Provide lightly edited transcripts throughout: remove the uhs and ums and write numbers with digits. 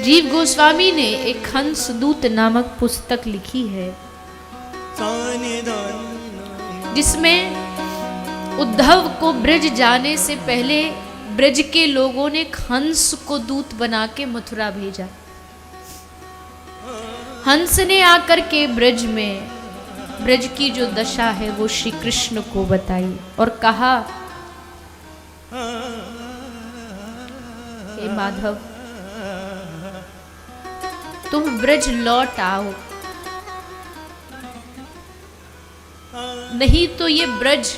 जीव गोस्वामी ने एक हंसदूत नामक पुस्तक लिखी है, जिसमें उद्धव को ब्रज जाने से पहले ब्रज के लोगों ने हंस को दूत बना के मथुरा भेजा। हंस ने आकर के ब्रज में ब्रज की जो दशा है वो श्री कृष्ण को बताई और कहा, हे माधव, तुम ब्रज लौट आओ, नहीं तो ये ब्रज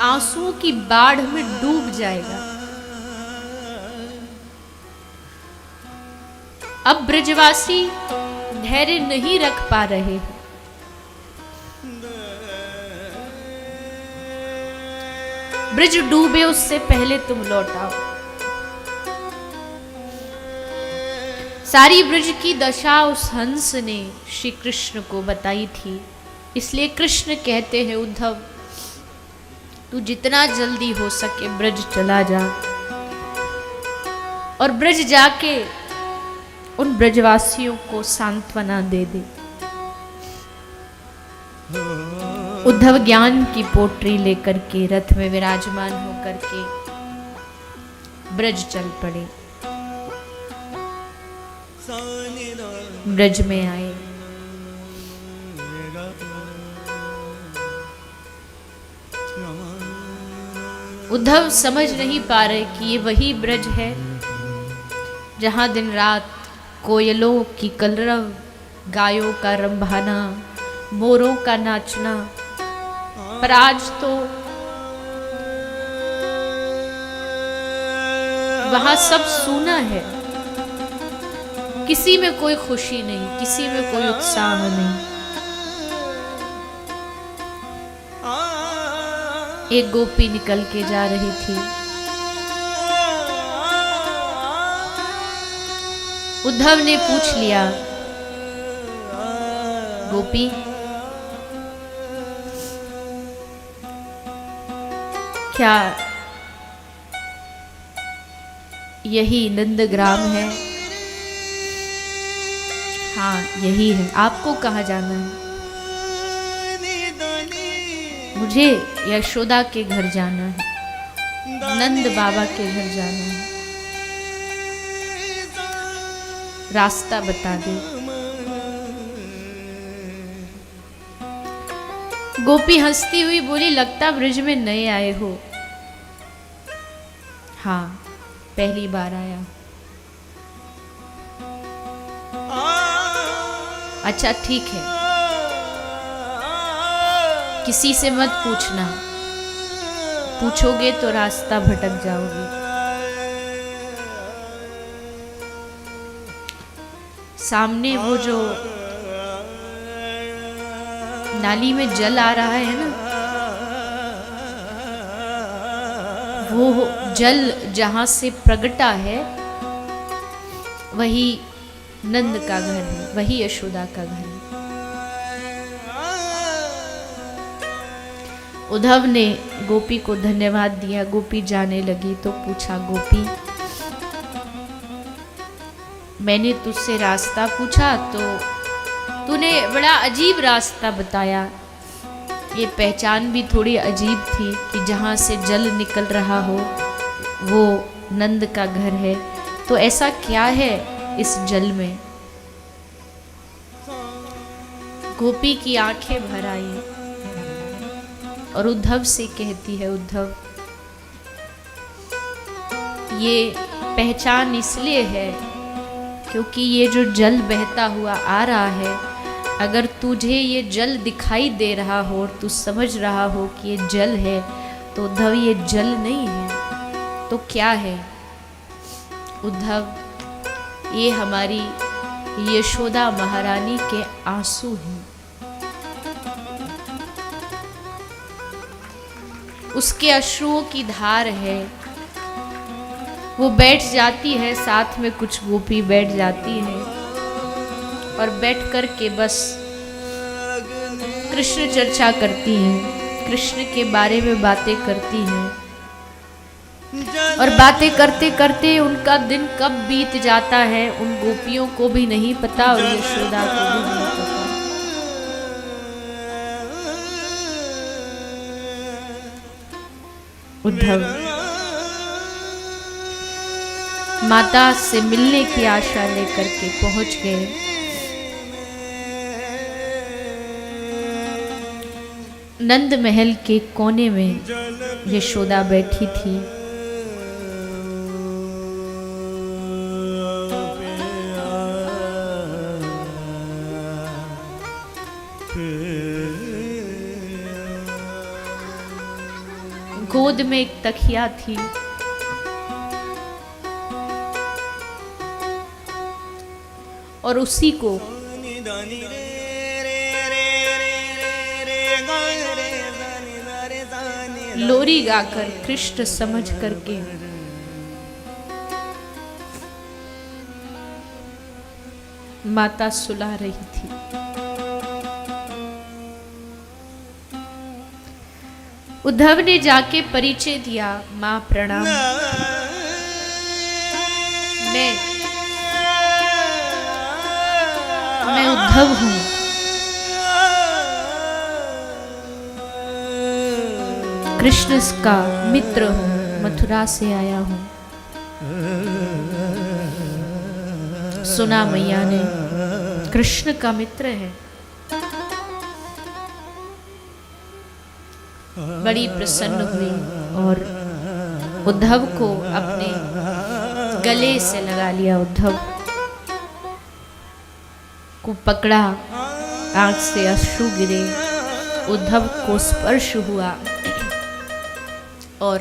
आंसुओं की बाढ़ में डूब जाएगा। अब ब्रजवासी धैर्य नहीं रख पा रहे हैं। ब्रज डूबे उससे पहले तुम लौट आओ। सारी ब्रज की दशा उस हंस ने श्री कृष्ण को बताई थी। इसलिए कृष्ण कहते हैं, उद्धव, तू जितना जल्दी हो सके ब्रज चला जा और ब्रज जाके उन ब्रजवासियों को सांत्वना दे दे। उद्धव ज्ञान की पोटरी लेकर के रथ में विराजमान होकर के ब्रज चल पड़े। ब्रज में आए। उद्धव समझ नहीं पा रहे कि ये वही ब्रज है जहां दिन रात कोयलों की कलरव, गायों का रंभाना, मोरों का नाचना, पर आज तो वहां सब सूना है। किसी में कोई खुशी नहीं, किसी में कोई उत्साह नहीं। एक गोपी निकल के जा रही थी। उद्धव ने पूछ लिया, गोपी, क्या यही नंदग्राम है? हाँ, यही है। आपको कहाँ जाना है? मुझे यशोदा के घर जाना है, नंद बाबा के घर जाना है, रास्ता बता दे। गोपी हंसती हुई बोली, लगता ब्रज में नए आए हो। हाँ, पहली बार आया। अच्छा ठीक है, किसी से मत पूछना, पूछोगे तो रास्ता भटक जाओगे। सामने वो जो नाली में जल आ रहा है ना, वो जल जहां से प्रगटा है वही नंद का घर है, वही यशोदा का घर है। उद्धव ने गोपी को धन्यवाद दिया। गोपी जाने लगी तो पूछा, गोपी, मैंने तुझसे रास्ता पूछा तो तूने बड़ा अजीब रास्ता बताया। ये पहचान भी थोड़ी अजीब थी कि जहाँ से जल निकल रहा हो वो नंद का घर है। तो ऐसा क्या है इस जल में? गोपी की आंखें भर आई और उद्धव से कहती है, उद्धव, ये पहचान इसलिए है क्योंकि ये जो जल बहता हुआ आ रहा है, अगर तुझे ये जल दिखाई दे रहा हो और तू समझ रहा हो कि ये जल है, तो उद्धव ये जल नहीं है तो क्या है? उद्धव, ये हमारी यशोदा महारानी के आंसू हैं। उसके अश्रुओं की धार है। वो बैठ जाती है, साथ में कुछ गोपी बैठ जाती है और बैठ कर के बस कृष्ण चर्चा करती हैं, कृष्ण के बारे में बातें करती हैं। और बातें करते करते उनका दिन कब बीत जाता है उन गोपियों को भी नहीं पता और यशोदा को भी नहीं पता। उद्धव माता से मिलने की आशा लेकर के पहुंच गए। नंद महल के कोने में यशोदा बैठी थी। गोद में एक तकिया थी। और उसी को लोरी गाकर कृष्ण समझ करके माता सुला रही थी। उद्धव ने जाके परिचय दिया, मां प्रणाम, मैं उद्धव हूं। कृष्ण का मित्र हूं, मथुरा से आया हूं। सुना मैया ने कृष्ण का मित्र है। बड़ी प्रसन्न हुई और उद्धव को अपने गले से लगा लिया। उद्धव को पकड़ा, आंख से अश्रु गिरे। उद्धव को स्पर्श हुआ और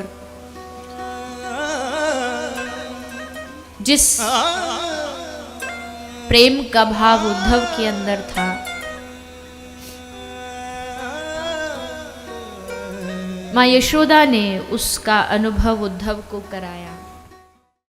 जिस प्रेम का भाव उद्धव के अंदर था, मां यशोदा ने उसका अनुभव उद्धव को कराया।